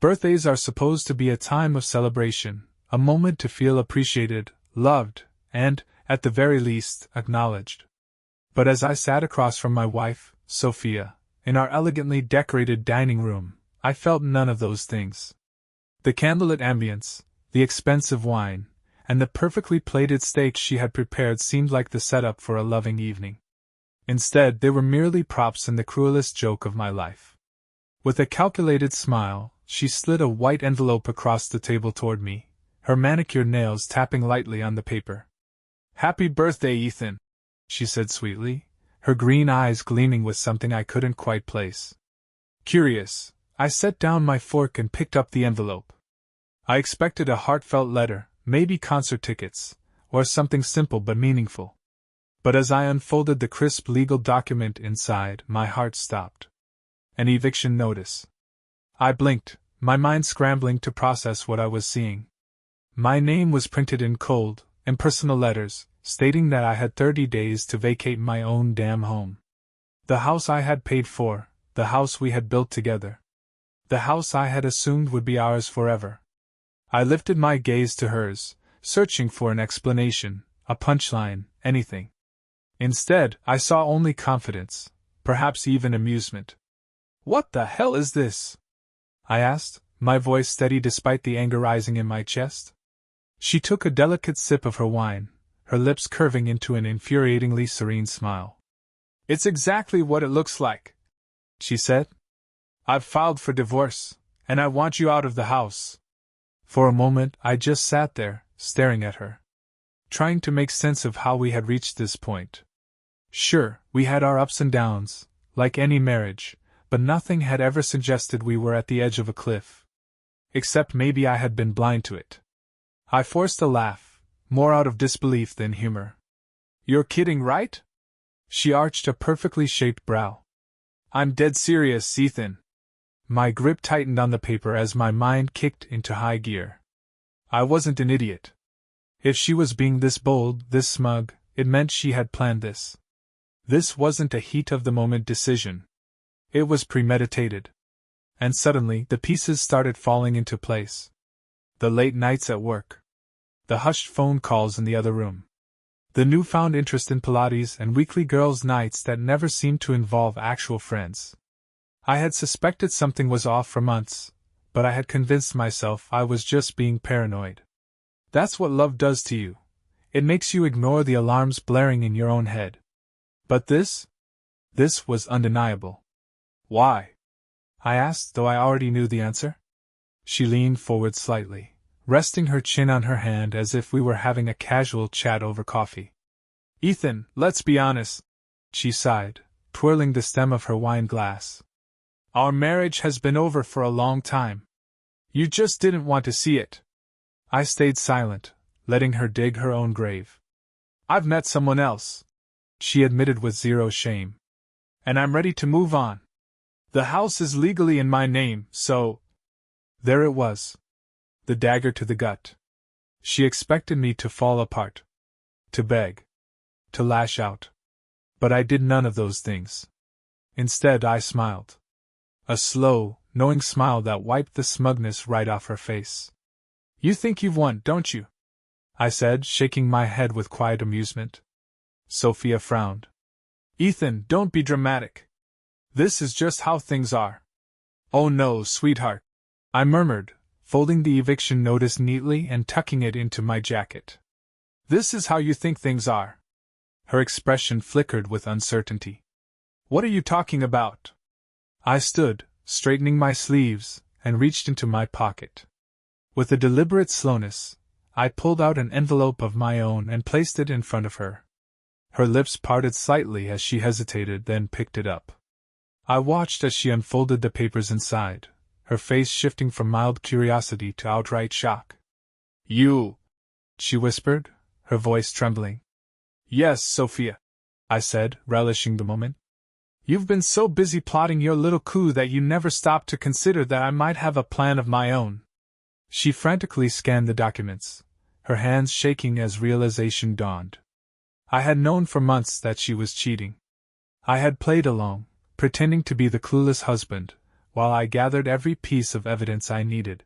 Birthdays are supposed to be a time of celebration, a moment to feel appreciated, loved, and, at the very least, acknowledged. But as I sat across from my wife, Sophia, in our elegantly decorated dining room, I felt none of those things. The candlelit ambience, the expensive wine, and the perfectly plated steak she had prepared seemed like the setup for a loving evening. Instead, they were merely props in the cruelest joke of my life. With a calculated smile, she slid a white envelope across the table toward me, her manicured nails tapping lightly on the paper. "Happy birthday, Ethan," she said sweetly, her green eyes gleaming with something I couldn't quite place. Curious, I set down my fork and picked up the envelope. I expected a heartfelt letter, maybe concert tickets, or something simple but meaningful. But as I unfolded the crisp legal document inside, my heart stopped. An eviction notice. I blinked, my mind scrambling to process what I was seeing. My name was printed in cold, impersonal letters, stating that I had 30 days to vacate my own damn home. The house I had paid for, the house we had built together. The house I had assumed would be ours forever. I lifted my gaze to hers, searching for an explanation, a punchline, anything. Instead, I saw only confidence, perhaps even amusement. "What the hell is this?" I asked, my voice steady despite the anger rising in my chest. She took a delicate sip of her wine, her lips curving into an infuriatingly serene smile. "It's exactly what it looks like," she said. "I've filed for divorce, and I want you out of the house." For a moment I just sat there, staring at her, trying to make sense of how we had reached this point. Sure, we had our ups and downs, like any marriage, but nothing had ever suggested we were at the edge of a cliff. Except maybe I had been blind to it. I forced a laugh, more out of disbelief than humor. "You're kidding, right?" She arched a perfectly shaped brow. "I'm dead serious, Ethan." My grip tightened on the paper as my mind kicked into high gear. I wasn't an idiot. If she was being this bold, this smug, it meant she had planned this. This wasn't a heat-of-the-moment decision. It was premeditated. And suddenly, the pieces started falling into place. The late nights at work. The hushed phone calls in the other room. The newfound interest in Pilates and weekly girls' nights that never seemed to involve actual friends. I had suspected something was off for months, but I had convinced myself I was just being paranoid. That's what love does to you. It makes you ignore the alarms blaring in your own head. But this was undeniable. "Why?" I asked, though I already knew the answer. She leaned forward slightly, resting her chin on her hand as if we were having a casual chat over coffee. "Ethan, let's be honest," she sighed, twirling the stem of her wine glass. "Our marriage has been over for a long time. You just didn't want to see it." I stayed silent, letting her dig her own grave. "I've met someone else," she admitted with zero shame. "And I'm ready to move on. The house is legally in my name, so—" There it was. The dagger to the gut. She expected me to fall apart. To beg. To lash out. But I did none of those things. Instead, I smiled. A slow, knowing smile that wiped the smugness right off her face. "You think you've won, don't you?" I said, shaking my head with quiet amusement. Sophia frowned. "Ethan, don't be dramatic. This is just how things are." "Oh no, sweetheart," I murmured, folding the eviction notice neatly and tucking it into my jacket. "This is how you think things are." Her expression flickered with uncertainty. "What are you talking about?" I stood, straightening my sleeves, and reached into my pocket. With a deliberate slowness, I pulled out an envelope of my own and placed it in front of her. Her lips parted slightly as she hesitated, then picked it up. I watched as she unfolded the papers inside, her face shifting from mild curiosity to outright shock. "You," she whispered, her voice trembling. "Yes, Sophia," I said, relishing the moment. "You've been so busy plotting your little coup that you never stopped to consider that I might have a plan of my own." She frantically scanned the documents, her hands shaking as realization dawned. I had known for months that she was cheating. I had played along, pretending to be the clueless husband, while I gathered every piece of evidence I needed.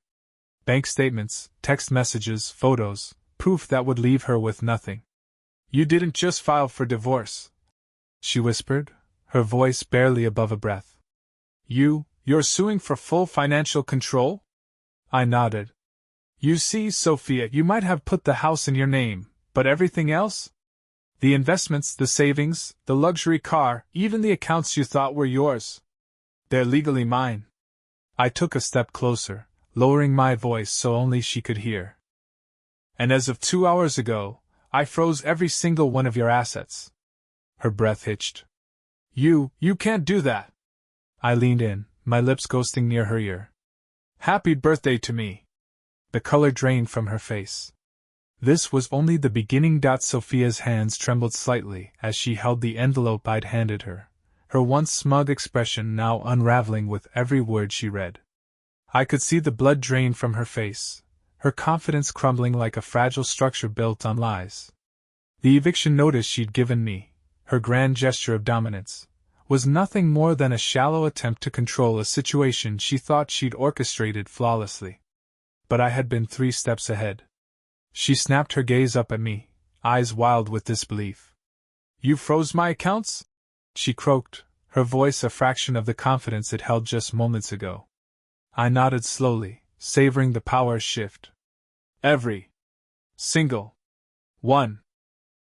Bank statements, text messages, photos, proof that would leave her with nothing. "You didn't just file for divorce," she whispered, her voice barely above a breath. You're suing for full financial control?" I nodded. "You see, Sophia, you might have put the house in your name, but everything else? The investments, the savings, the luxury car, even the accounts you thought were yours. They're legally mine." I took a step closer, lowering my voice so only she could hear. "And as of 2 hours ago, I froze every single one of your assets." Her breath hitched. You can't do that." I leaned in, my lips ghosting near her ear. "Happy birthday to me." The color drained from her face. This was only the beginning. Sophia's hands trembled slightly as she held the envelope I'd handed her, her once smug expression now unraveling with every word she read. I could see the blood drain from her face, her confidence crumbling like a fragile structure built on lies. The eviction notice she'd given me, her grand gesture of dominance, was nothing more than a shallow attempt to control a situation she thought she'd orchestrated flawlessly. But I had been 3 steps ahead. She snapped her gaze up at me, eyes wild with disbelief. "You froze my accounts?" she croaked, her voice a fraction of the confidence it held just moments ago. I nodded slowly, savoring the power shift. "Every single one."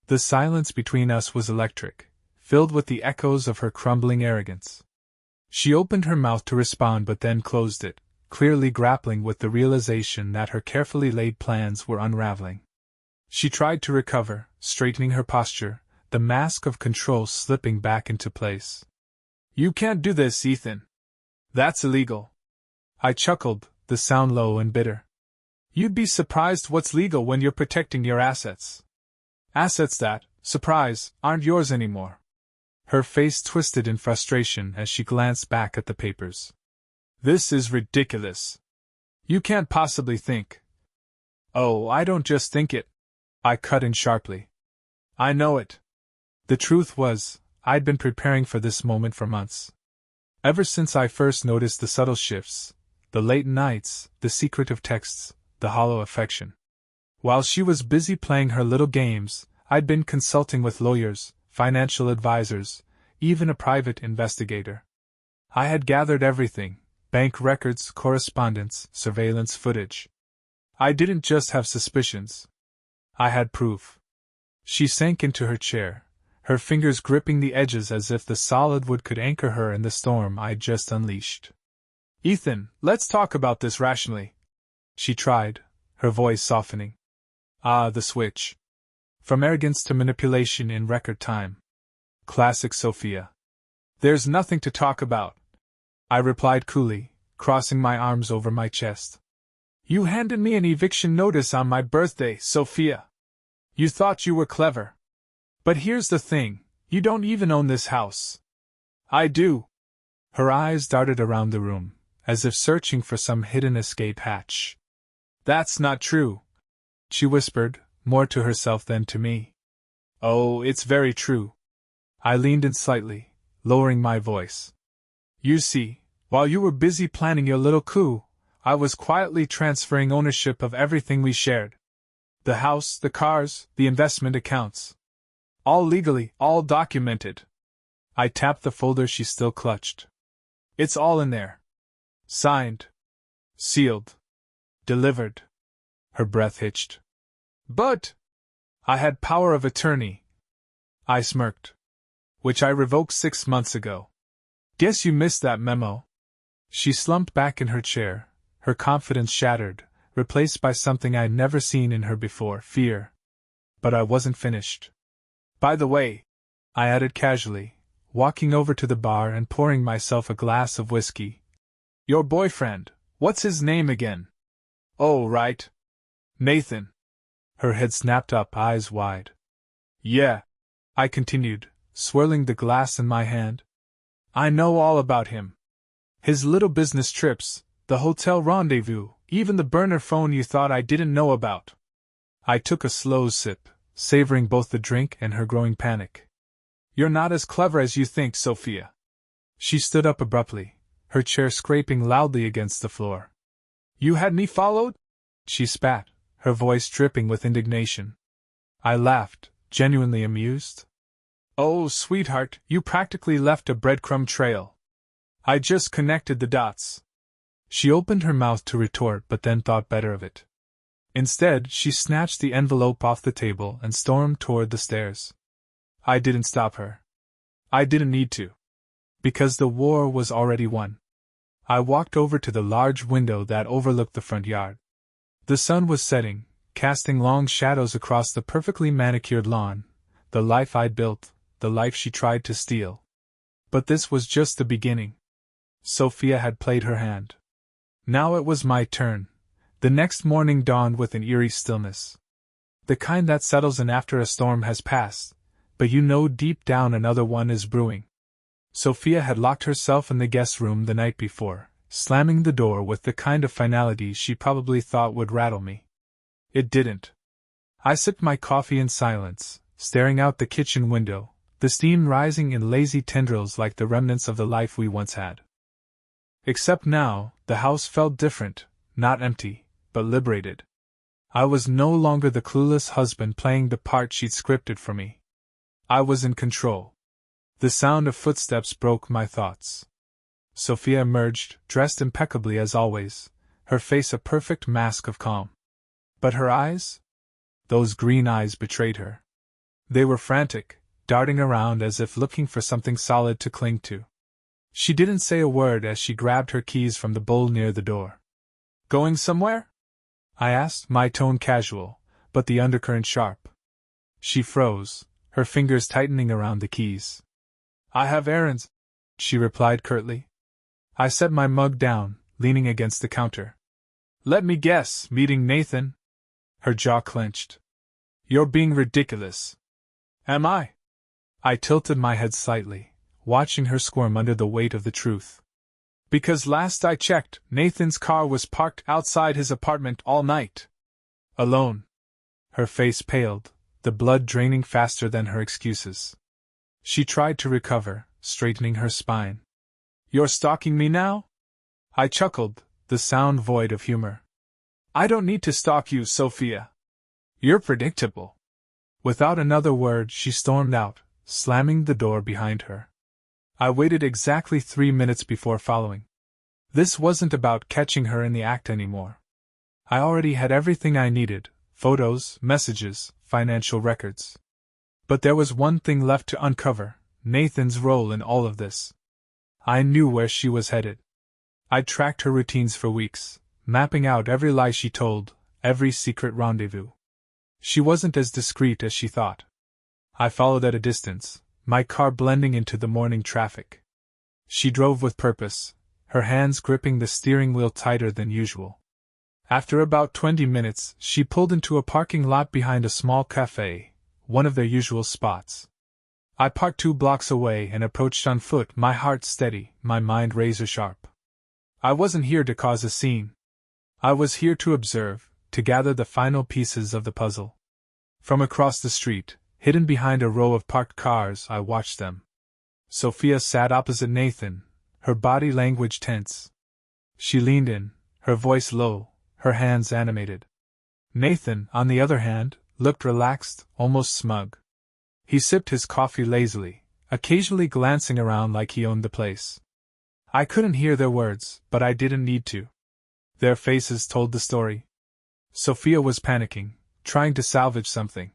The silence between us was electric, filled with the echoes of her crumbling arrogance. She opened her mouth to respond but then closed it, clearly grappling with the realization that her carefully laid plans were unraveling. She tried to recover, straightening her posture, the mask of control slipping back into place. "You can't do this, Ethan. That's illegal." I chuckled, the sound low and bitter. "You'd be surprised what's legal when you're protecting your assets. Assets that, surprise, aren't yours anymore." Her face twisted in frustration as she glanced back at the papers. "This is ridiculous. You can't possibly think." "Oh, I don't just think it," I cut in sharply. "I know it." The truth was, I'd been preparing for this moment for months. Ever since I first noticed the subtle shifts, the late nights, the secretive texts, the hollow affection. While she was busy playing her little games, I'd been consulting with lawyers, financial advisors, even a private investigator. I had gathered everything: bank records, correspondence, surveillance footage. I didn't just have suspicions. I had proof. She sank into her chair, her fingers gripping the edges as if the solid wood could anchor her in the storm I'd just unleashed. "Ethan, let's talk about this rationally," she tried, her voice softening. Ah, the switch. From arrogance to manipulation in record time. Classic Sophia. "There's nothing to talk about," I replied coolly, crossing my arms over my chest. "You handed me an eviction notice on my birthday, Sophia. You thought you were clever. But here's the thing, you don't even own this house." "I do." Her eyes darted around the room, as if searching for some hidden escape hatch. "That's not true," she whispered, more to herself than to me. "Oh, it's very true." I leaned in slightly, lowering my voice. "You see, while you were busy planning your little coup, I was quietly transferring ownership of everything we shared. The house, the cars, the investment accounts. All legally, all documented." I tapped the folder she still clutched. "It's all in there. Signed. Sealed. Delivered." Her breath hitched. "But I had power of attorney." I smirked. "Which I revoked 6 months ago. Guess you missed that memo." She slumped back in her chair, her confidence shattered, replaced by something I'd never seen in her before: fear. But I wasn't finished. "By the way," I added casually, walking over to the bar and pouring myself a glass of whiskey, "your boyfriend, what's his name again?" "Oh, right. Nathan." Her head snapped up, eyes wide. "Yeah," I continued, swirling the glass in my hand. "I know all about him. His little business trips, the hotel rendezvous, even the burner phone you thought I didn't know about." I took a slow sip, savoring both the drink and her growing panic. "You're not as clever as you think, Sophia." She stood up abruptly, her chair scraping loudly against the floor. "You had me followed?" she spat, her voice dripping with indignation. I laughed, genuinely amused. "Oh, sweetheart, you practically left a breadcrumb trail. I just connected the dots." She opened her mouth to retort but then thought better of it. Instead, she snatched the envelope off the table and stormed toward the stairs. I didn't stop her. I didn't need to. Because the war was already won. I walked over to the large window that overlooked the front yard. The sun was setting, casting long shadows across the perfectly manicured lawn, the life I'd built, the life she tried to steal. But this was just the beginning. Sophia had played her hand. Now it was my turn. The next morning dawned with an eerie stillness. The kind that settles in after a storm has passed, but you know deep down another one is brewing. Sophia had locked herself in the guest room the night before, slamming the door with the kind of finality she probably thought would rattle me. It didn't. I sipped my coffee in silence, staring out the kitchen window, the steam rising in lazy tendrils like the remnants of the life we once had. Except now, the house felt different, not empty, but liberated. I was no longer the clueless husband playing the part she'd scripted for me. I was in control. The sound of footsteps broke my thoughts. Sophia emerged, dressed impeccably as always, her face a perfect mask of calm. But her eyes? Those green eyes betrayed her. They were frantic, darting around as if looking for something solid to cling to. She didn't say a word as she grabbed her keys from the bowl near the door. "Going somewhere?" I asked, my tone casual, but the undercurrent sharp. She froze, her fingers tightening around the keys. "I have errands," she replied curtly. I set my mug down, leaning against the counter. "Let me guess, meeting Nathan?" Her jaw clenched. "You're being ridiculous." "Am I?" I tilted my head slightly, watching her squirm under the weight of the truth. "Because last I checked, Nathan's car was parked outside his apartment all night. Alone." Her face paled, the blood draining faster than her excuses. She tried to recover, straightening her spine. "You're stalking me now?" I chuckled, the sound void of humor. "I don't need to stalk you, Sophia. You're predictable." Without another word, she stormed out, slamming the door behind her. I waited exactly 3 minutes before following. This wasn't about catching her in the act anymore. I already had everything I needed: photos, messages, financial records. But there was one thing left to uncover: Nathan's role in all of this. I knew where she was headed. I'd tracked her routines for weeks, mapping out every lie she told, every secret rendezvous. She wasn't as discreet as she thought. I followed at a distance, my car blending into the morning traffic. She drove with purpose, her hands gripping the steering wheel tighter than usual. After about 20 minutes, she pulled into a parking lot behind a small cafe, one of their usual spots. I parked 2 blocks away and approached on foot, my heart steady, my mind razor sharp. I wasn't here to cause a scene. I was here to observe, to gather the final pieces of the puzzle. From across the street, hidden behind a row of parked cars, I watched them. Sophia sat opposite Nathan, her body language tense. She leaned in, her voice low, her hands animated. Nathan, on the other hand, looked relaxed, almost smug. He sipped his coffee lazily, occasionally glancing around like he owned the place. I couldn't hear their words, but I didn't need to. Their faces told the story. Sophia was panicking, trying to salvage something.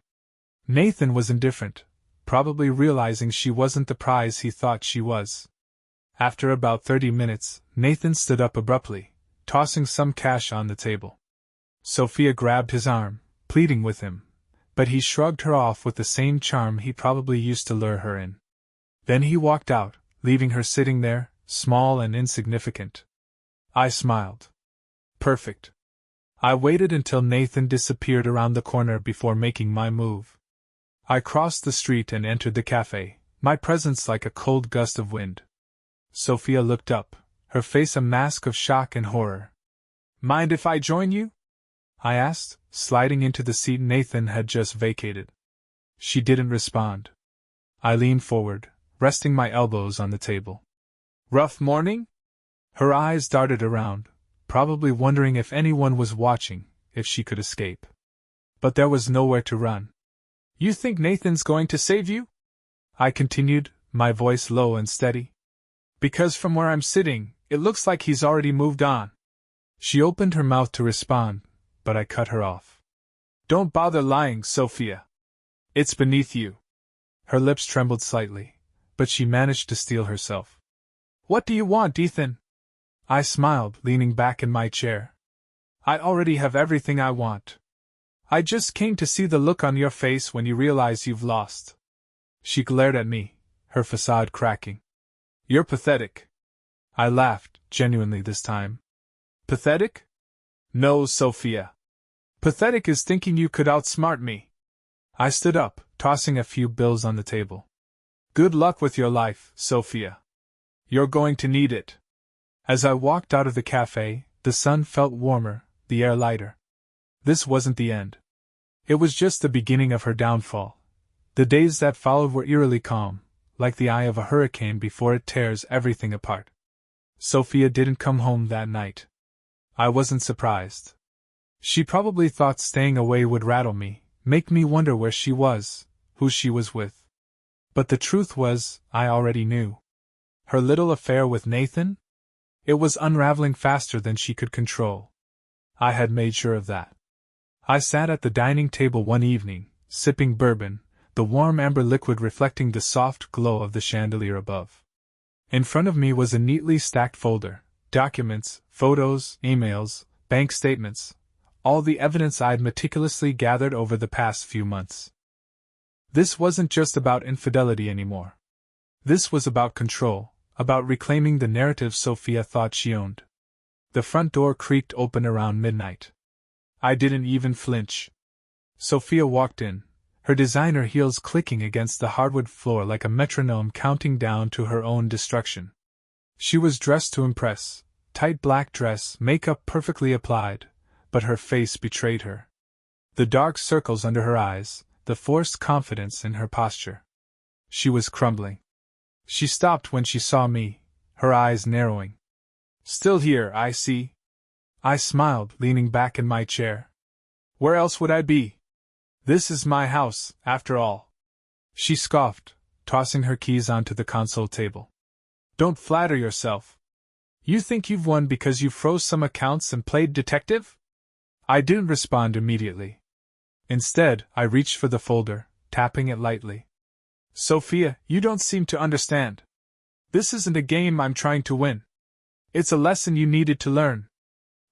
Nathan was indifferent, probably realizing she wasn't the prize he thought she was. After about 30 minutes, Nathan stood up abruptly, tossing some cash on the table. Sophia grabbed his arm, pleading with him, but he shrugged her off with the same charm he probably used to lure her in. Then he walked out, leaving her sitting there, small and insignificant. I smiled. Perfect. I waited until Nathan disappeared around the corner before making my move. I crossed the street and entered the cafe, my presence like a cold gust of wind. Sophia looked up, her face a mask of shock and horror. "Mind if I join you?" I asked, sliding into the seat Nathan had just vacated. She didn't respond. I leaned forward, resting my elbows on the table. "Rough morning?" Her eyes darted around, probably wondering if anyone was watching, if she could escape. But there was nowhere to run. You think Nathan's going to save you? I continued, my voice low and steady. Because from where I'm sitting, it looks like he's already moved on. She opened her mouth to respond, but I cut her off. Don't bother lying, Sophia. It's beneath you. Her lips trembled slightly, but she managed to steel herself. What do you want, Ethan? I smiled, leaning back in my chair. I already have everything I want. I just came to see the look on your face when you realize you've lost. She glared at me, her facade cracking. You're pathetic. I laughed, genuinely this time. Pathetic? No, Sophia. Pathetic is thinking you could outsmart me. I stood up, tossing a few bills on the table. Good luck with your life, Sophia. You're going to need it. As I walked out of the cafe, the sun felt warmer, the air lighter. This wasn't the end. It was just the beginning of her downfall. The days that followed were eerily calm, like the eye of a hurricane before it tears everything apart. Sophia didn't come home that night. I wasn't surprised. She probably thought staying away would rattle me, make me wonder where she was, who she was with. But the truth was, I already knew. Her little affair with Nathan? It was unraveling faster than she could control. I had made sure of that. I sat at the dining table one evening, sipping bourbon, the warm amber liquid reflecting the soft glow of the chandelier above. In front of me was a neatly stacked folder, documents, photos, emails, bank statements, all the evidence I'd meticulously gathered over the past few months. This wasn't just about infidelity anymore. This was about control, about reclaiming the narrative Sophia thought she owned. The front door creaked open around midnight. I didn't even flinch. Sophia walked in, her designer heels clicking against the hardwood floor like a metronome counting down to her own destruction. She was dressed to impress, tight black dress, makeup perfectly applied, but her face betrayed her. The dark circles under her eyes, the forced confidence in her posture. She was crumbling. She stopped when she saw me, her eyes narrowing. Still here, I see. I smiled, leaning back in my chair. Where else would I be? This is my house, after all. She scoffed, tossing her keys onto the console table. Don't flatter yourself. You think you've won because you froze some accounts and played detective? I didn't respond immediately. Instead, I reached for the folder, tapping it lightly. Sophia, you don't seem to understand. This isn't a game I'm trying to win. It's a lesson you needed to learn.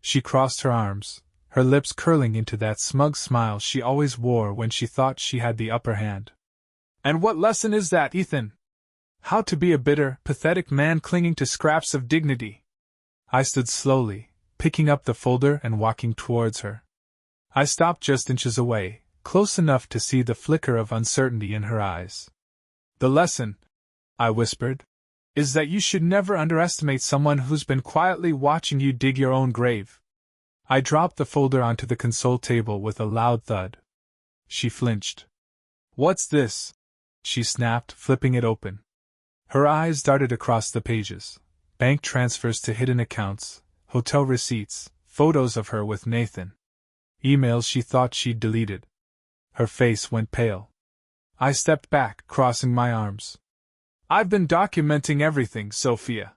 She crossed her arms, her lips curling into that smug smile she always wore when she thought she had the upper hand. And what lesson is that, Ethan? How to be a bitter, pathetic man clinging to scraps of dignity. I stood slowly, picking up the folder and walking towards her. I stopped just inches away, close enough to see the flicker of uncertainty in her eyes. The lesson, I whispered, is that you should never underestimate someone who's been quietly watching you dig your own grave. I dropped the folder onto the console table with a loud thud. She flinched. What's this? She snapped, flipping it open. Her eyes darted across the pages. Bank transfers to hidden accounts, hotel receipts, photos of her with Nathan. Emails she thought she'd deleted. Her face went pale. I stepped back, crossing my arms. I've been documenting everything, Sophia.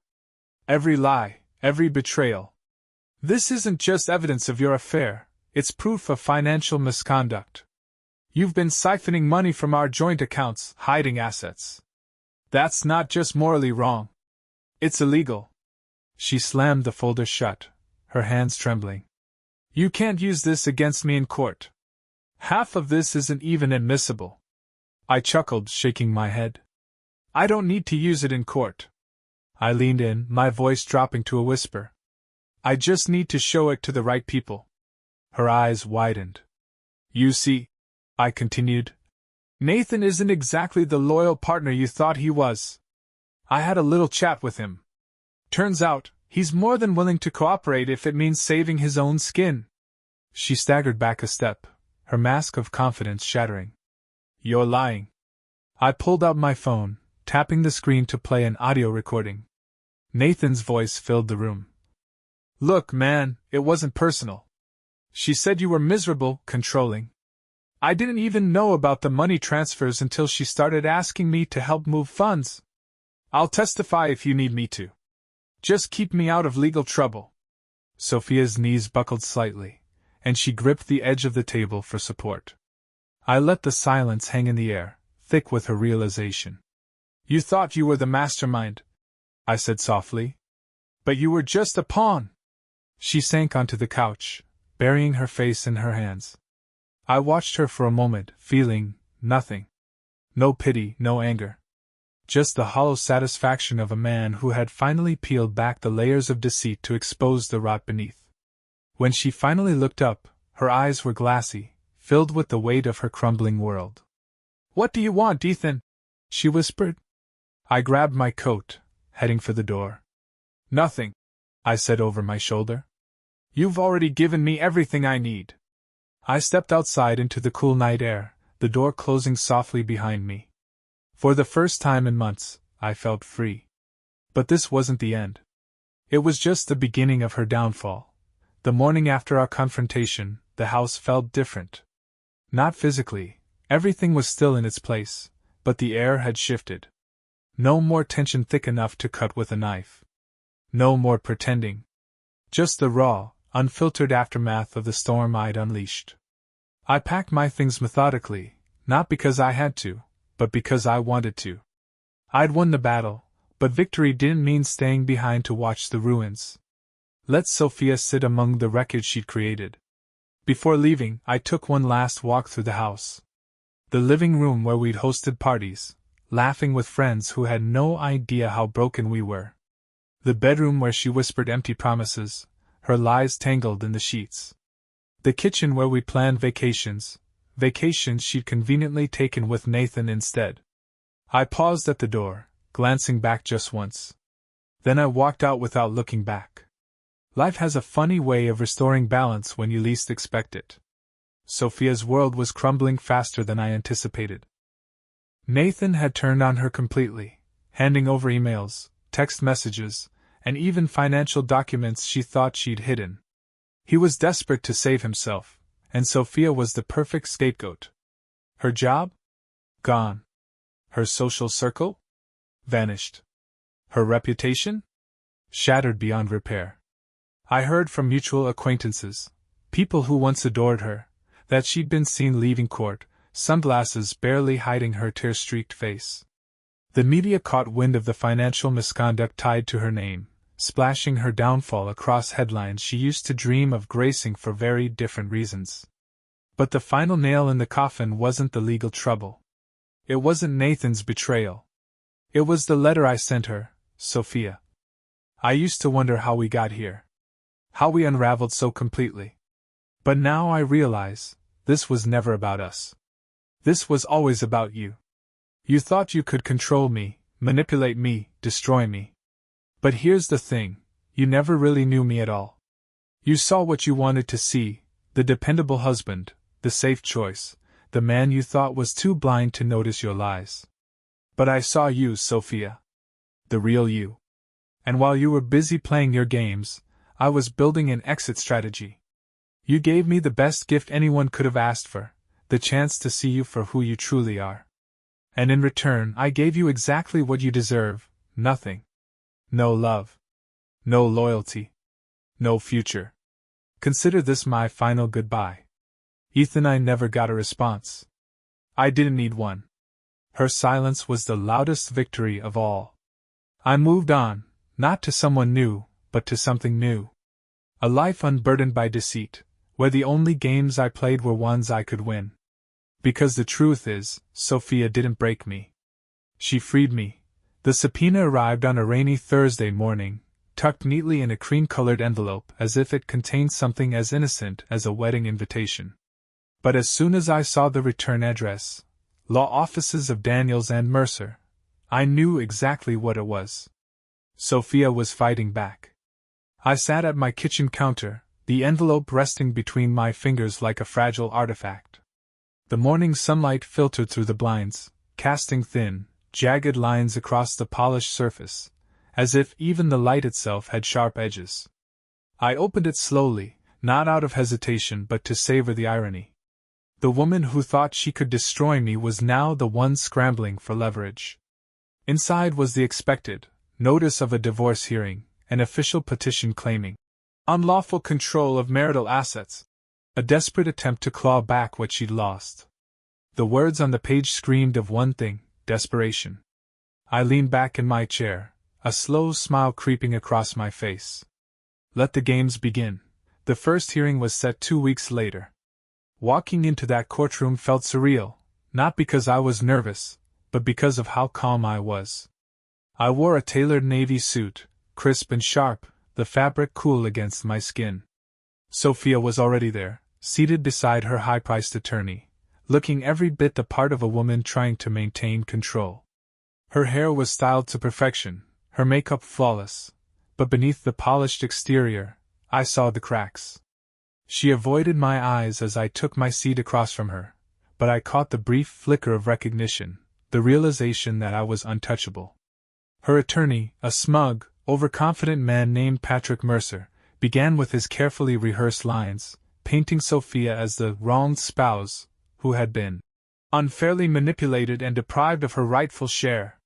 Every lie, every betrayal. This isn't just evidence of your affair, it's proof of financial misconduct. You've been siphoning money from our joint accounts, hiding assets. That's not just morally wrong. It's illegal. She slammed the folder shut, her hands trembling. You can't use this against me in court. Half of this isn't even admissible. I chuckled, shaking my head. I don't need to use it in court. I leaned in, my voice dropping to a whisper. I just need to show it to the right people. Her eyes widened. You see, I continued, Nathan isn't exactly the loyal partner you thought he was. I had a little chat with him. Turns out, he's more than willing to cooperate if it means saving his own skin. She staggered back a step, her mask of confidence shattering. You're lying. I pulled out my phone, tapping the screen to play an audio recording. Nathan's voice filled the room. Look, man, it wasn't personal. She said you were miserable, controlling. I didn't even know about the money transfers until she started asking me to help move funds. I'll testify if you need me to. Just keep me out of legal trouble. Sophia's knees buckled slightly, and she gripped the edge of the table for support. I let the silence hang in the air, thick with her realization. You thought you were the mastermind, I said softly. But you were just a pawn. She sank onto the couch, burying her face in her hands. I watched her for a moment, feeling nothing. No pity, no anger. Just the hollow satisfaction of a man who had finally peeled back the layers of deceit to expose the rot beneath. When she finally looked up, her eyes were glassy, filled with the weight of her crumbling world. What do you want, Ethan? She whispered. I grabbed my coat, heading for the door. Nothing, I said over my shoulder. You've already given me everything I need. I stepped outside into the cool night air, the door closing softly behind me. For the first time in months, I felt free. But this wasn't the end. It was just the beginning of her downfall. The morning after our confrontation, the house felt different. Not physically, everything was still in its place, but the air had shifted. No more tension thick enough to cut with a knife. No more pretending. Just the raw, unfiltered aftermath of the storm I'd unleashed. I packed my things methodically, not because I had to, but because I wanted to. I'd won the battle, but victory didn't mean staying behind to watch the ruins. Let Sophia sit among the wreckage she'd created. Before leaving, I took one last walk through the house. The living room where we'd hosted parties, laughing with friends who had no idea how broken we were. The bedroom where she whispered empty promises, her lies tangled in the sheets. The kitchen where we planned vacations she'd conveniently taken with Nathan instead. I paused at the door, glancing back just once. Then I walked out without looking back. Life has a funny way of restoring balance when you least expect it. Sophia's world was crumbling faster than I anticipated. Nathan had turned on her completely, handing over emails, text messages, and even financial documents she thought she'd hidden. He was desperate to save himself, and Sophia was the perfect scapegoat. Her job? Gone. Her social circle? Vanished. Her reputation? Shattered beyond repair. I heard from mutual acquaintances, people who once adored her, that she'd been seen leaving court, sunglasses barely hiding her tear-streaked face. The media caught wind of the financial misconduct tied to her name, splashing her downfall across headlines she used to dream of gracing for very different reasons. But the final nail in the coffin wasn't the legal trouble. It wasn't Nathan's betrayal. It was the letter I sent her, Sophia. I used to wonder how we got here. How we unraveled so completely. But now I realize, this was never about us. This was always about you. You thought you could control me, manipulate me, destroy me. But here's the thing, you never really knew me at all. You saw what you wanted to see, the dependable husband, the safe choice, the man you thought was too blind to notice your lies. But I saw you, Sophia. The real you. And while you were busy playing your games, I was building an exit strategy. You gave me the best gift anyone could have asked for, the chance to see you for who you truly are. And in return, I gave you exactly what you deserve, nothing. No love. No loyalty. No future. Consider this my final goodbye. Ethan, I never got a response. I didn't need one. Her silence was the loudest victory of all. I moved on, not to someone new, but to something new. A life unburdened by deceit, where the only games I played were ones I could win. Because the truth is, Sophia didn't break me. She freed me. The subpoena arrived on a rainy Thursday morning, tucked neatly in a cream-colored envelope as if it contained something as innocent as a wedding invitation. But as soon as I saw the return address, law offices of Daniels and Mercer, I knew exactly what it was. Sophia was fighting back. I sat at my kitchen counter, the envelope resting between my fingers like a fragile artifact. The morning sunlight filtered through the blinds, casting thin, jagged lines across the polished surface, as if even the light itself had sharp edges. I opened it slowly, not out of hesitation but to savor the irony. The woman who thought she could destroy me was now the one scrambling for leverage. Inside was the expected notice of a divorce hearing, an official petition claiming unlawful control of marital assets, a desperate attempt to claw back what she'd lost. The words on the page screamed of one thing: desperation. I leaned back in my chair, a slow smile creeping across my face. Let the games begin. The first hearing was set 2 weeks later. Walking into that courtroom felt surreal, not because I was nervous, but because of how calm I was. I wore a tailored navy suit, crisp and sharp, the fabric cool against my skin. Sophia was already there, seated beside her high-priced attorney, looking every bit the part of a woman trying to maintain control. Her hair was styled to perfection, her makeup flawless, but beneath the polished exterior, I saw the cracks. She avoided my eyes as I took my seat across from her, but I caught the brief flicker of recognition, the realization that I was untouchable. Her attorney, a smug, overconfident man named Patrick Mercer, began with his carefully rehearsed lines, painting Sophia as the wronged spouse who had been unfairly manipulated and deprived of her rightful share.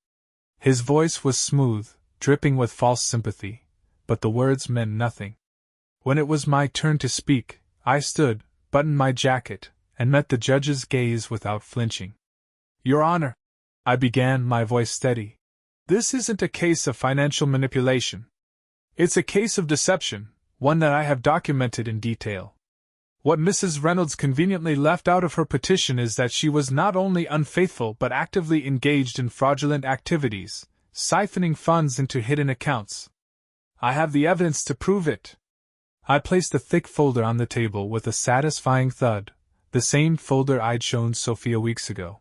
His voice was smooth, dripping with false sympathy, but the words meant nothing. When it was my turn to speak, I stood, buttoned my jacket, and met the judge's gaze without flinching. Your Honor, I began, my voice steady, this isn't a case of financial manipulation. It's a case of deception, one that I have documented in detail. What Mrs. Reynolds conveniently left out of her petition is that she was not only unfaithful but actively engaged in fraudulent activities, siphoning funds into hidden accounts. I have the evidence to prove it. I placed a thick folder on the table with a satisfying thud, the same folder I'd shown Sophia weeks ago.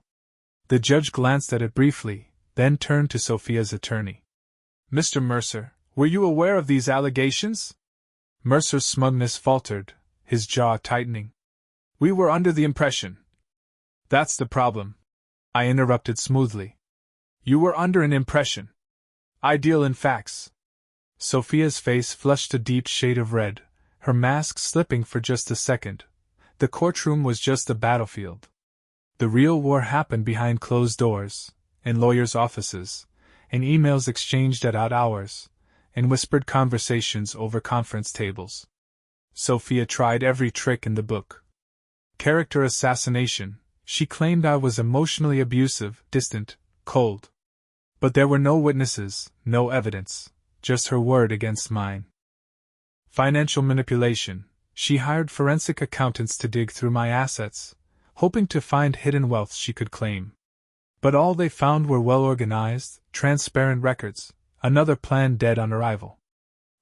The judge glanced at it briefly, then turned to Sophia's attorney. Mr. Mercer, were you aware of these allegations? Mercer's smugness faltered, his jaw tightening. We were under the impression. That's the problem, I interrupted smoothly. You were under an impression. I deal in facts. Sophia's face flushed a deep shade of red, her mask slipping for just a second. The courtroom was just a battlefield. The real war happened behind closed doors, in lawyers' offices, in emails exchanged at odd hours, in whispered conversations over conference tables. Sophia tried every trick in the book. Character assassination, she claimed I was emotionally abusive, distant, cold. But there were no witnesses, no evidence, just her word against mine. Financial manipulation, she hired forensic accountants to dig through my assets, hoping to find hidden wealth she could claim. But all they found were well-organized, transparent records, another plan dead on arrival.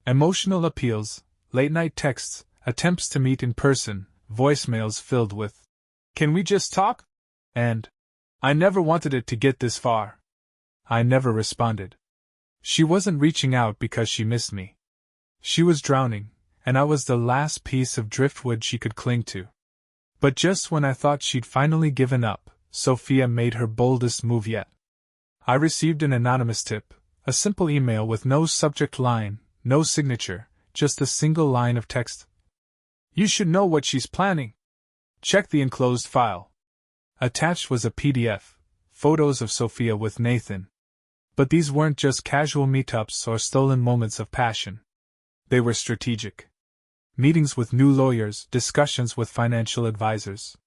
Emotional appeals, late-night texts, attempts to meet in person, voicemails filled with, "Can we just talk?" and, "I never wanted it to get this far." I never responded. She wasn't reaching out because she missed me. She was drowning, and I was the last piece of driftwood she could cling to. But just when I thought she'd finally given up, Sophia made her boldest move yet. I received an anonymous tip, a simple email with no subject line, no signature, just a single line of text. You should know what she's planning. Check the enclosed file. Attached was a PDF, photos of Sophia with Nathan. But these weren't just casual meetups or stolen moments of passion. They were strategic. Meetings with new lawyers, discussions with financial advisors.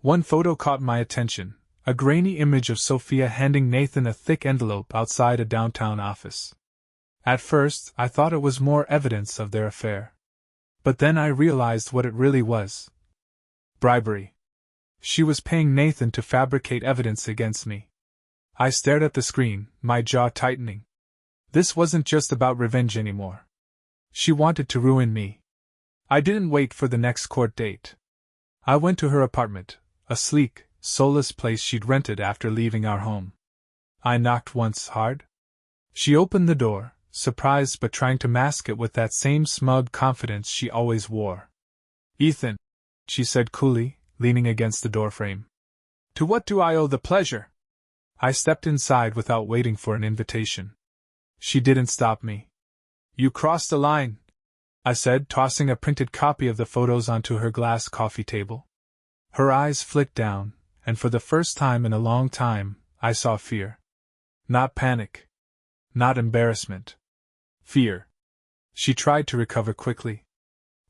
One photo caught my attention, a grainy image of Sophia handing Nathan a thick envelope outside a downtown office. At first, I thought it was more evidence of their affair. But then I realized what it really was. Bribery. She was paying Nathan to fabricate evidence against me. I stared at the screen, my jaw tightening. This wasn't just about revenge anymore. She wanted to ruin me. I didn't wait for the next court date. I went to her apartment, a sleek, soulless place she'd rented after leaving our home. I knocked once hard. She opened the door, surprised but trying to mask it with that same smug confidence she always wore. "Ethan," she said coolly, leaning against the doorframe. "To what do I owe the pleasure?" I stepped inside without waiting for an invitation. She didn't stop me. You crossed the line, I said, tossing a printed copy of the photos onto her glass coffee table. Her eyes flicked down, and for the first time in a long time, I saw fear. Not panic. Not embarrassment. Fear. She tried to recover quickly.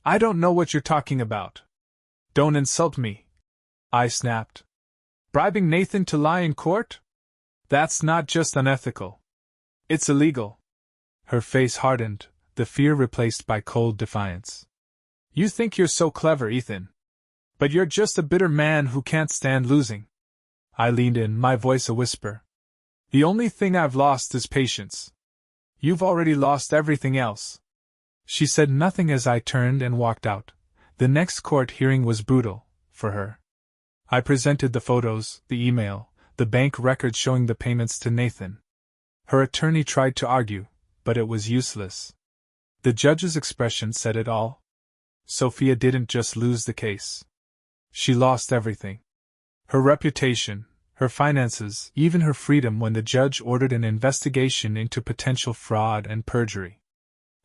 I don't know what you're talking about. Don't insult me, I snapped. Bribing Nathan to lie in court? That's not just unethical. It's illegal. Her face hardened, the fear replaced by cold defiance. You think you're so clever, Ethan. But you're just a bitter man who can't stand losing. I leaned in, my voice a whisper. The only thing I've lost is patience. You've already lost everything else. She said nothing as I turned and walked out. The next court hearing was brutal, for her. I presented the photos, the email, the bank records showing the payments to Nathan. Her attorney tried to argue, but it was useless. The judge's expression said it all. Sophia didn't just lose the case. She lost everything. Her reputation, her finances, even her freedom when the judge ordered an investigation into potential fraud and perjury.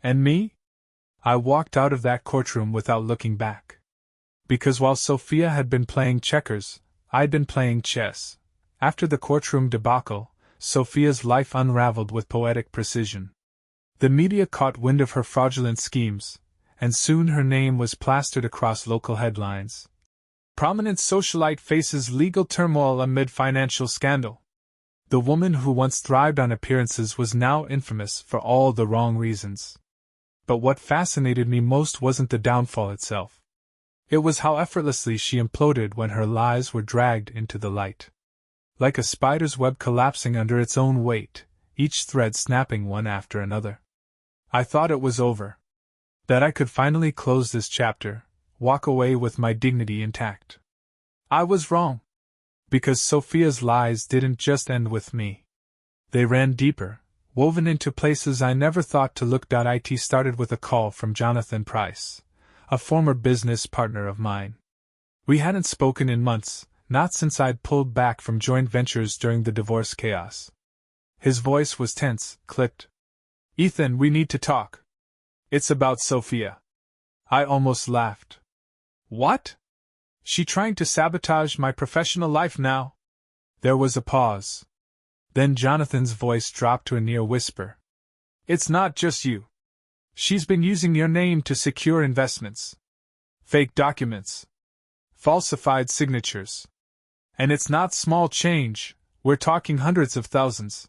And me? I walked out of that courtroom without looking back. Because while Sophia had been playing checkers, I'd been playing chess. After the courtroom debacle, Sophia's life unraveled with poetic precision. The media caught wind of her fraudulent schemes, and soon her name was plastered across local headlines. Prominent socialite faces legal turmoil amid financial scandal. The woman who once thrived on appearances was now infamous for all the wrong reasons. But what fascinated me most wasn't the downfall itself. It was how effortlessly she imploded when her lies were dragged into the light. Like a spider's web collapsing under its own weight, each thread snapping one after another. I thought it was over. That I could finally close this chapter, walk away with my dignity intact. I was wrong. Because Sophia's lies didn't just end with me. They ran deeper, woven into places I never thought to look. It started with a call from Jonathan Price, a former business partner of mine. We hadn't spoken in months, not since I'd pulled back from joint ventures during the divorce chaos. His voice was tense, clipped. Ethan, we need to talk. It's about Sophia. I almost laughed. What? She trying to sabotage my professional life now? There was a pause. Then Jonathan's voice dropped to a near whisper. It's not just you. She's been using your name to secure investments. Fake documents. Falsified signatures. And it's not small change, we're talking hundreds of thousands.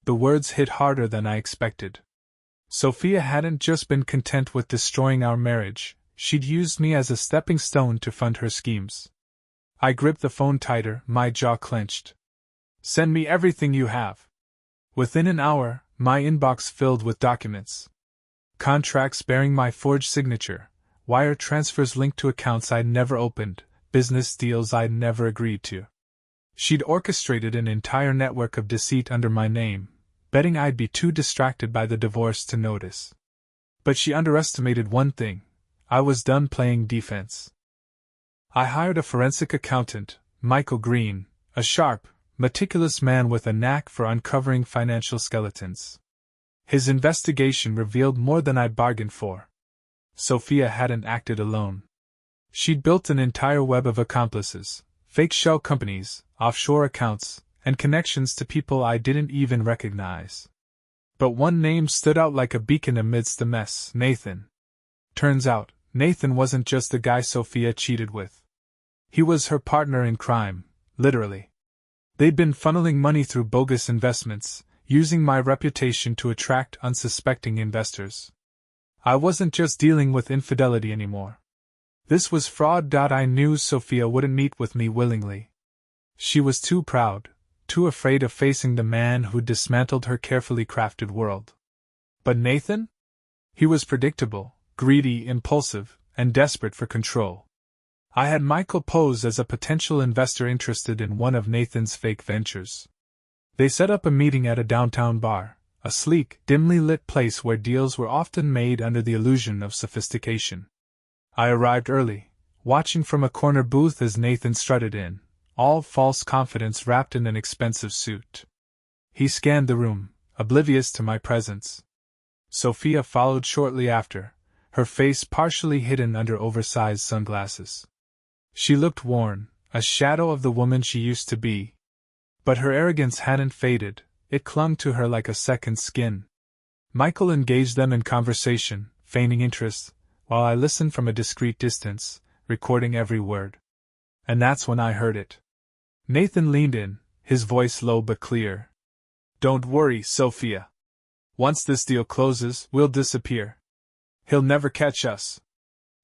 The words hit harder than I expected. Sophia hadn't just been content with destroying our marriage, she'd used me as a stepping stone to fund her schemes. I gripped the phone tighter, my jaw clenched. Send me everything you have. Within an hour, my inbox filled with documents. Contracts bearing my forged signature, wire transfers linked to accounts I'd never opened, business deals I'd never agreed to. She'd orchestrated an entire network of deceit under my name, betting I'd be too distracted by the divorce to notice. But she underestimated one thing. I was done playing defense. I hired a forensic accountant, Michael Green, a sharp, meticulous man with a knack for uncovering financial skeletons. His investigation revealed more than I'd bargained for. Sophia hadn't acted alone. She'd built an entire web of accomplices, fake shell companies, offshore accounts, and connections to people I didn't even recognize. But one name stood out like a beacon amidst the mess: Nathan. Turns out, Nathan wasn't just the guy Sophia cheated with. He was her partner in crime, literally. They'd been funneling money through bogus investments, using my reputation to attract unsuspecting investors. I wasn't just dealing with infidelity anymore. This was fraud. I knew Sophia wouldn't meet with me willingly. She was too proud, too afraid of facing the man who'd dismantled her carefully crafted world. But Nathan? He was predictable, greedy, impulsive, and desperate for control. I had Michael pose as a potential investor interested in one of Nathan's fake ventures. They set up a meeting at a downtown bar, a sleek, dimly lit place where deals were often made under the illusion of sophistication. I arrived early, watching from a corner booth as Nathan strutted in, all false confidence wrapped in an expensive suit. He scanned the room, oblivious to my presence. Sophia followed shortly after, her face partially hidden under oversized sunglasses. She looked worn, a shadow of the woman she used to be. But her arrogance hadn't faded, it clung to her like a second skin. Michael engaged them in conversation, feigning interest, while I listened from a discreet distance, recording every word. And that's when I heard it. Nathan leaned in, his voice low but clear. "Don't worry, Sophia. Once this deal closes, we'll disappear. He'll never catch us."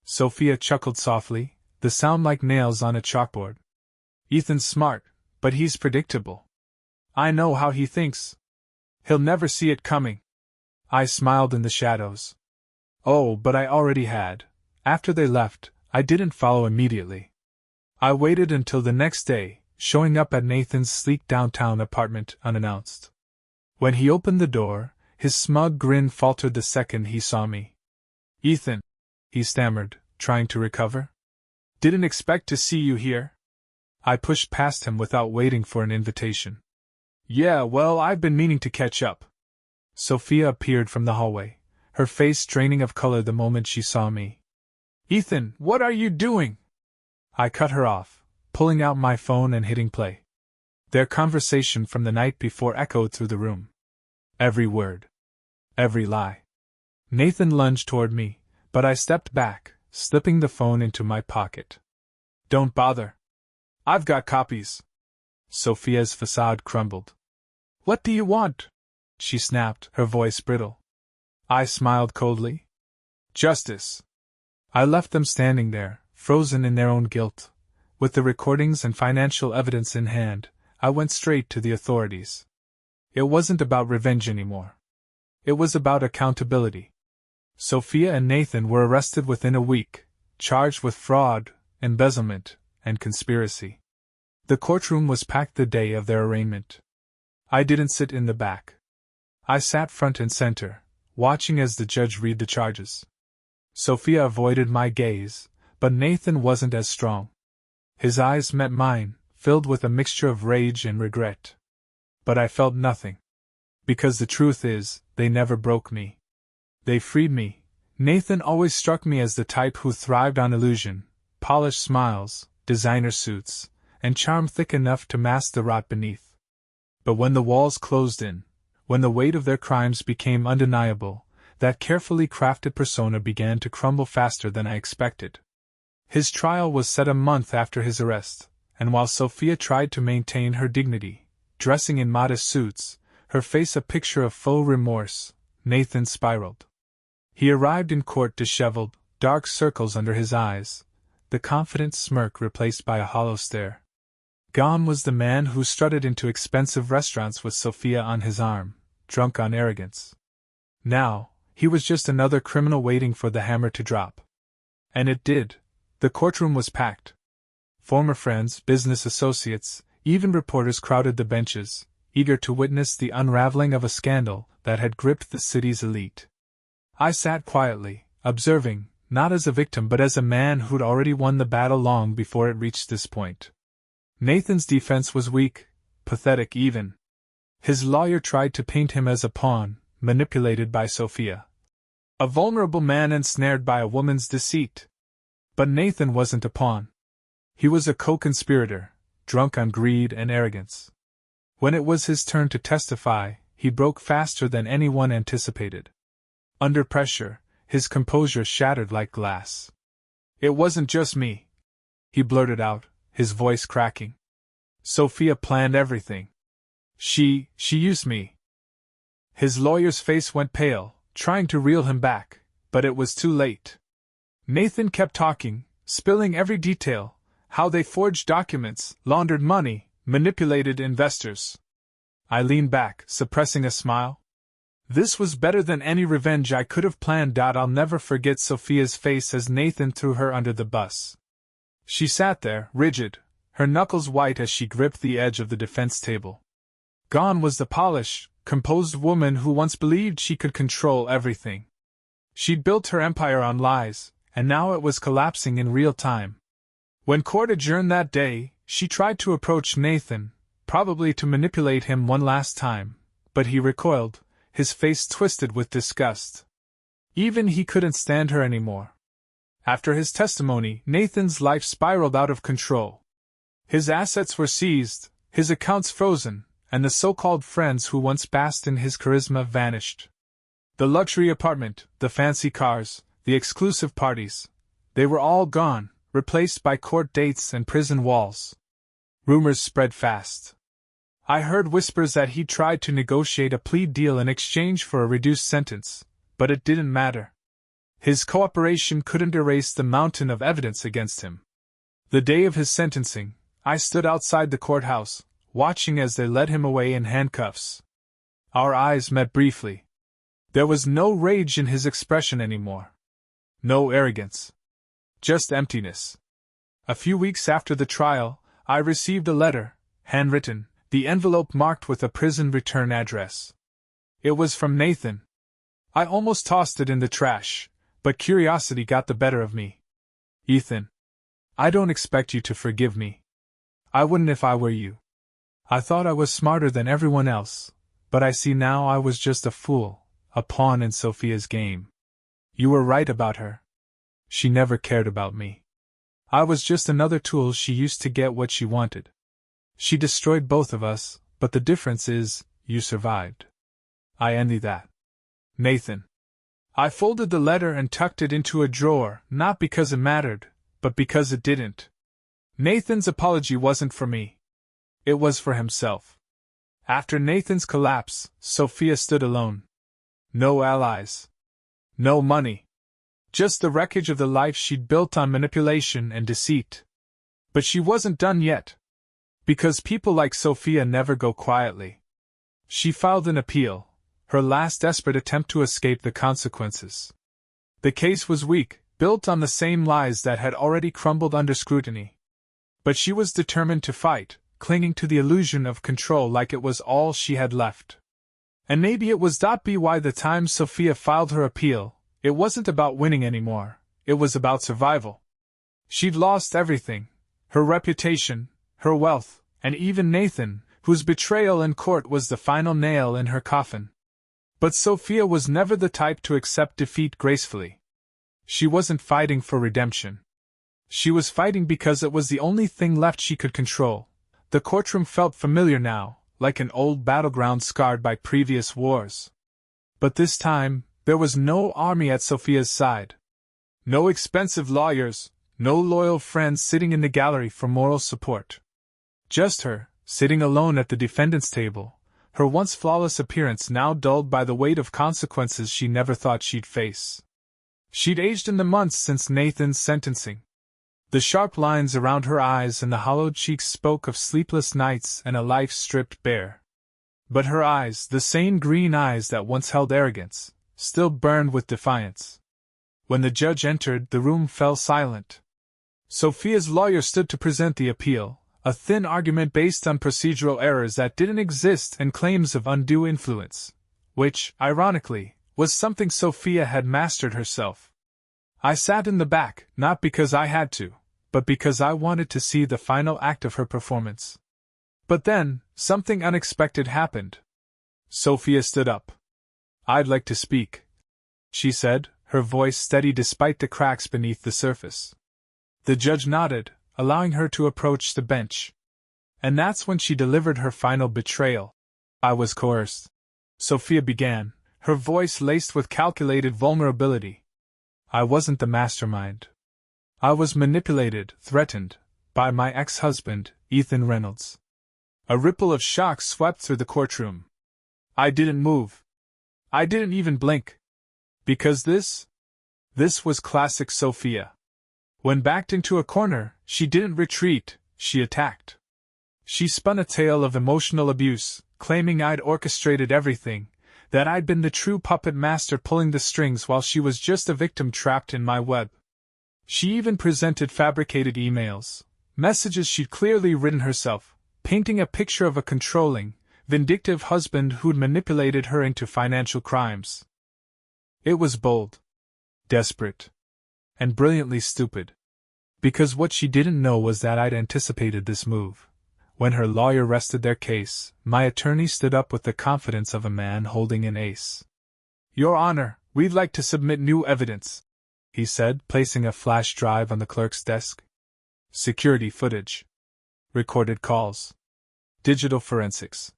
Sophia chuckled softly, the sound like nails on a chalkboard. "Ethan's smart, but he's predictable. I know how he thinks. He'll never see it coming." I smiled in the shadows. Oh, but I already had. After they left, I didn't follow immediately. I waited until the next day, showing up at Nathan's sleek downtown apartment unannounced. When he opened the door, his smug grin faltered the second he saw me. "Ethan," he stammered, trying to recover. "Didn't expect to see you here." I pushed past him without waiting for an invitation. "Yeah, well, I've been meaning to catch up." Sophia appeared from the hallway, her face draining of color the moment she saw me. "Ethan, what are you doing?" I cut her off, pulling out my phone and hitting play. Their conversation from the night before echoed through the room. Every word. Every lie. Nathan lunged toward me, but I stepped back, slipping the phone into my pocket. "Don't bother. I've got copies." Sophia's facade crumbled. "What do you want?" she snapped, her voice brittle. I smiled coldly. "Justice." I left them standing there, frozen in their own guilt. With the recordings and financial evidence in hand, I went straight to the authorities. It wasn't about revenge anymore. It was about accountability. Sophia and Nathan were arrested within a week, charged with fraud, embezzlement, and conspiracy. The courtroom was packed the day of their arraignment. I didn't sit in the back. I sat front and center, watching as the judge read the charges. Sophia avoided my gaze, but Nathan wasn't as strong. His eyes met mine, filled with a mixture of rage and regret. But I felt nothing. Because the truth is, they never broke me. They freed me. Nathan always struck me as the type who thrived on illusion, polished smiles, designer suits, and charm thick enough to mask the rot beneath. But when the walls closed in, when the weight of their crimes became undeniable, that carefully crafted persona began to crumble faster than I expected. His trial was set a month after his arrest, and while Sophia tried to maintain her dignity, dressing in modest suits, her face a picture of faux remorse, Nathan spiraled. He arrived in court disheveled, dark circles under his eyes, the confident smirk replaced by a hollow stare. Gone was the man who strutted into expensive restaurants with Sophia on his arm, drunk on arrogance. Now, he was just another criminal waiting for the hammer to drop. And it did. The courtroom was packed. Former friends, business associates, even reporters crowded the benches, eager to witness the unraveling of a scandal that had gripped the city's elite. I sat quietly, observing, not as a victim but as a man who'd already won the battle long before it reached this point. Nathan's defense was weak, pathetic even. His lawyer tried to paint him as a pawn, manipulated by Sophia. A vulnerable man ensnared by a woman's deceit. But Nathan wasn't a pawn. He was a co-conspirator, drunk on greed and arrogance. When it was his turn to testify, he broke faster than anyone anticipated. Under pressure, his composure shattered like glass. "It wasn't just me," he blurted out, his voice cracking. "Sophia planned everything. She used me." His lawyer's face went pale, trying to reel him back, but it was too late. Nathan kept talking, spilling every detail, how they forged documents, laundered money, manipulated investors. I leaned back, suppressing a smile. This was better than any revenge I could have planned. I'll never forget Sophia's face as Nathan threw her under the bus. She sat there, rigid, her knuckles white as she gripped the edge of the defense table. Gone was the polished, composed woman who once believed she could control everything. She'd built her empire on lies, and now it was collapsing in real time. When court adjourned that day, she tried to approach Nathan, probably to manipulate him one last time, but he recoiled, his face twisted with disgust. Even he couldn't stand her anymore. After his testimony, Nathan's life spiraled out of control. His assets were seized, his accounts frozen, and the so-called friends who once basked in his charisma vanished. The luxury apartment, the fancy cars, the exclusive parties, they were all gone, replaced by court dates and prison walls. Rumors spread fast. I heard whispers that he tried to negotiate a plea deal in exchange for a reduced sentence, but it didn't matter. His cooperation couldn't erase the mountain of evidence against him. The day of his sentencing, I stood outside the courthouse, watching as they led him away in handcuffs. Our eyes met briefly. There was no rage in his expression anymore. No arrogance. Just emptiness. A few weeks after the trial, I received a letter, handwritten, the envelope marked with a prison return address. It was from Nathan. I almost tossed it in the trash, but curiosity got the better of me. Ethan, I don't expect you to forgive me. I wouldn't if I were you. I thought I was smarter than everyone else, but I see now I was just a fool, a pawn in Sophia's game. You were right about her. She never cared about me. I was just another tool she used to get what she wanted. She destroyed both of us, but the difference is, you survived. I envy that. Nathan. I folded the letter and tucked it into a drawer, not because it mattered, but because it didn't. Nathan's apology wasn't for me. It was for himself. After Nathan's collapse, Sophia stood alone. No allies. No money. Just the wreckage of the life she'd built on manipulation and deceit. But she wasn't done yet. Because people like Sophia never go quietly. She filed an appeal, her last desperate attempt to escape the consequences. The case was weak, built on the same lies that had already crumbled under scrutiny. But she was determined to fight, clinging to the illusion of control like it was all she had left. And maybe it was by the time Sophia filed her appeal, it wasn't about winning anymore, it was about survival. She'd lost everything, her reputation, her wealth, and even Nathan, whose betrayal in court was the final nail in her coffin. But Sophia was never the type to accept defeat gracefully. She wasn't fighting for redemption. She was fighting because it was the only thing left she could control. The courtroom felt familiar now, like an old battleground scarred by previous wars. But this time, there was no army at Sophia's side. No expensive lawyers, no loyal friends sitting in the gallery for moral support. Just her, sitting alone at the defendant's table, her once flawless appearance now dulled by the weight of consequences she never thought she'd face. She'd aged in the months since Nathan's sentencing. The sharp lines around her eyes and the hollowed cheeks spoke of sleepless nights and a life stripped bare. But her eyes, the same green eyes that once held arrogance, still burned with defiance. When the judge entered, the room fell silent. Sophia's lawyer stood to present the appeal, a thin argument based on procedural errors that didn't exist and claims of undue influence, which, ironically, was something Sophia had mastered herself. I sat in the back, not because I had to, but because I wanted to see the final act of her performance. But then, something unexpected happened. Sophia stood up. "I'd like to speak," she said, her voice steady despite the cracks beneath the surface. The judge nodded, allowing her to approach the bench. And that's when she delivered her final betrayal. "I was coerced," Sophia began, her voice laced with calculated vulnerability. "I wasn't the mastermind. I was manipulated, threatened, by my ex-husband, Ethan Reynolds." A ripple of shock swept through the courtroom. I didn't move. I didn't even blink. Because this was classic Sophia. When backed into a corner, she didn't retreat, she attacked. She spun a tale of emotional abuse, claiming I'd orchestrated everything, that I'd been the true puppet master pulling the strings while she was just a victim trapped in my web. She even presented fabricated emails, messages she'd clearly written herself, painting a picture of a controlling, vindictive husband who'd manipulated her into financial crimes. It was bold, desperate, and brilliantly stupid. Because what she didn't know was that I'd anticipated this move. When her lawyer rested their case, my attorney stood up with the confidence of a man holding an ace. "Your Honor, we'd like to submit new evidence," he said, placing a flash drive on the clerk's desk. "Security footage. Recorded calls. Digital forensics.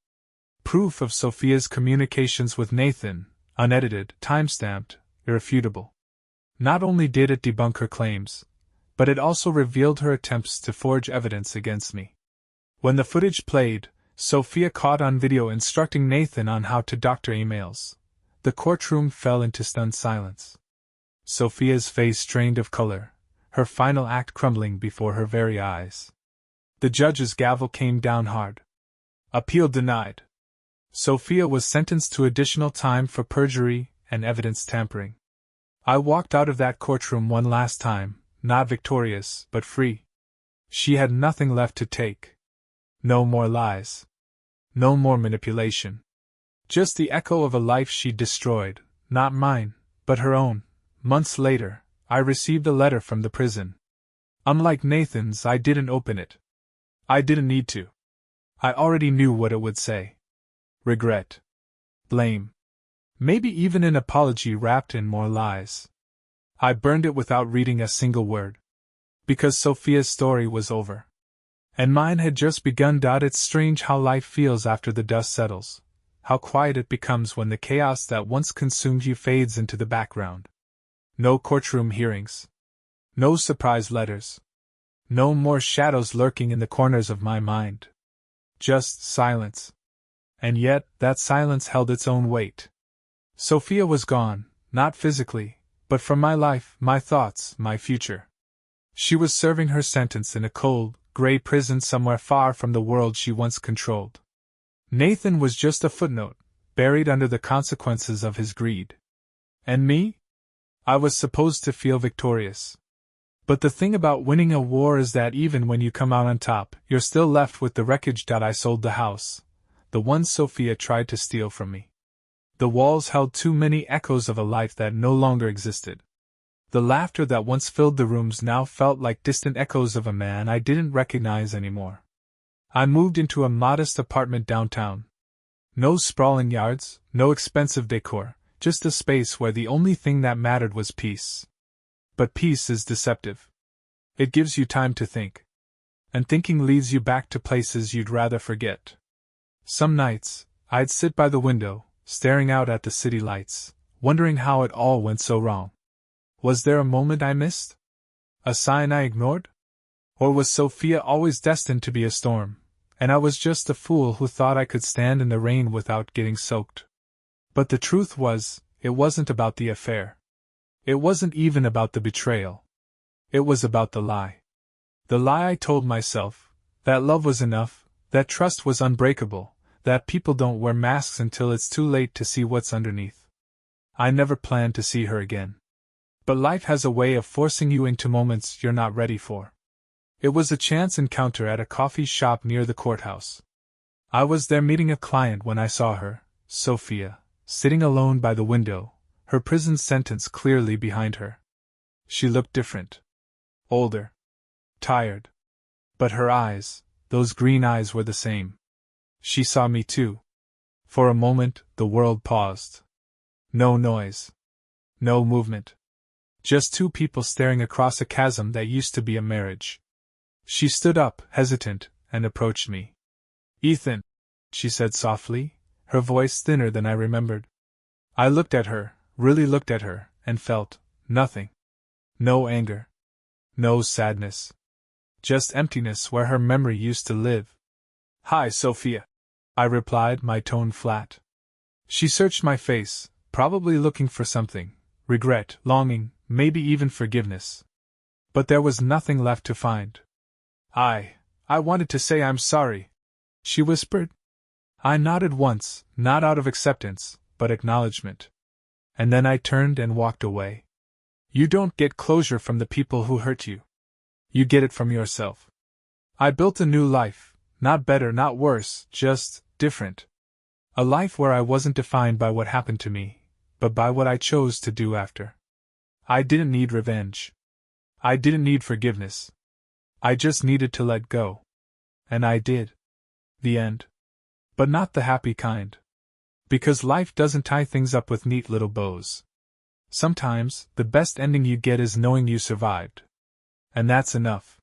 Proof of Sophia's communications with Nathan, unedited, timestamped, irrefutable." Not only did it debunk her claims, but it also revealed her attempts to forge evidence against me. When the footage played, Sophia caught on video instructing Nathan on how to doctor emails. The courtroom fell into stunned silence. Sophia's face strained of color, her final act crumbling before her very eyes. The judge's gavel came down hard. Appeal denied. Sophia was sentenced to additional time for perjury and evidence tampering. I walked out of that courtroom one last time, not victorious, but free. She had nothing left to take. No more lies. No more manipulation. Just the echo of a life she'd destroyed, not mine, but her own. Months later, I received a letter from the prison. Unlike Nathan's, I didn't open it. I didn't need to. I already knew what it would say. Regret. Blame. Maybe even an apology wrapped in more lies. I burned it without reading a single word. Because Sophia's story was over. And mine had just begun. It's strange how life feels after the dust settles, how quiet it becomes when the chaos that once consumed you fades into the background. No courtroom hearings. No surprise letters. No more shadows lurking in the corners of my mind. Just silence. And yet, that silence held its own weight. Sophia was gone, not physically, but from my life, my thoughts, my future. She was serving her sentence in a cold, gray prison somewhere far from the world she once controlled. Nathan was just a footnote, buried under the consequences of his greed. And me? I was supposed to feel victorious. But the thing about winning a war is that even when you come out on top, you're still left with the wreckage. I sold the house, the one Sophia tried to steal from me. The walls held too many echoes of a life that no longer existed. The laughter that once filled the rooms now felt like distant echoes of a man I didn't recognize anymore. I moved into a modest apartment downtown. No sprawling yards, no expensive decor, just a space where the only thing that mattered was peace. But peace is deceptive. It gives you time to think. And thinking leads you back to places you'd rather forget. Some nights, I'd sit by the window, staring out at the city lights, wondering how it all went so wrong. Was there a moment I missed? A sign I ignored? Or was Sophia always destined to be a storm, and I was just a fool who thought I could stand in the rain without getting soaked? But the truth was, it wasn't about the affair. It wasn't even about the betrayal. It was about the lie. The lie I told myself, that love was enough, that trust was unbreakable, that people don't wear masks until it's too late to see what's underneath. I never planned to see her again. But life has a way of forcing you into moments you're not ready for. It was a chance encounter at a coffee shop near the courthouse. I was there meeting a client when I saw her, Sophia, sitting alone by the window, her prison sentence clearly behind her. She looked different. Older. Tired. But her eyes, those green eyes, were the same. She saw me too. For a moment, the world paused. No noise. No movement. Just two people staring across a chasm that used to be a marriage. She stood up, hesitant, and approached me. "Ethan," she said softly, her voice thinner than I remembered. I looked at her, really looked at her, and felt nothing. No anger. No sadness. Just emptiness where her memory used to live. "Hi, Sophia," I replied, my tone flat. She searched my face, probably looking for something. Regret, longing, maybe even forgiveness. But there was nothing left to find. I wanted to say I'm sorry," she whispered. I nodded once, not out of acceptance, but acknowledgement. And then I turned and walked away. You don't get closure from the people who hurt you. You get it from yourself. I built a new life, not better, not worse, just different. A life where I wasn't defined by what happened to me, but by what I chose to do after. I didn't need revenge. I didn't need forgiveness. I just needed to let go. And I did. The end. But not the happy kind. Because life doesn't tie things up with neat little bows. Sometimes, the best ending you get is knowing you survived. And that's enough.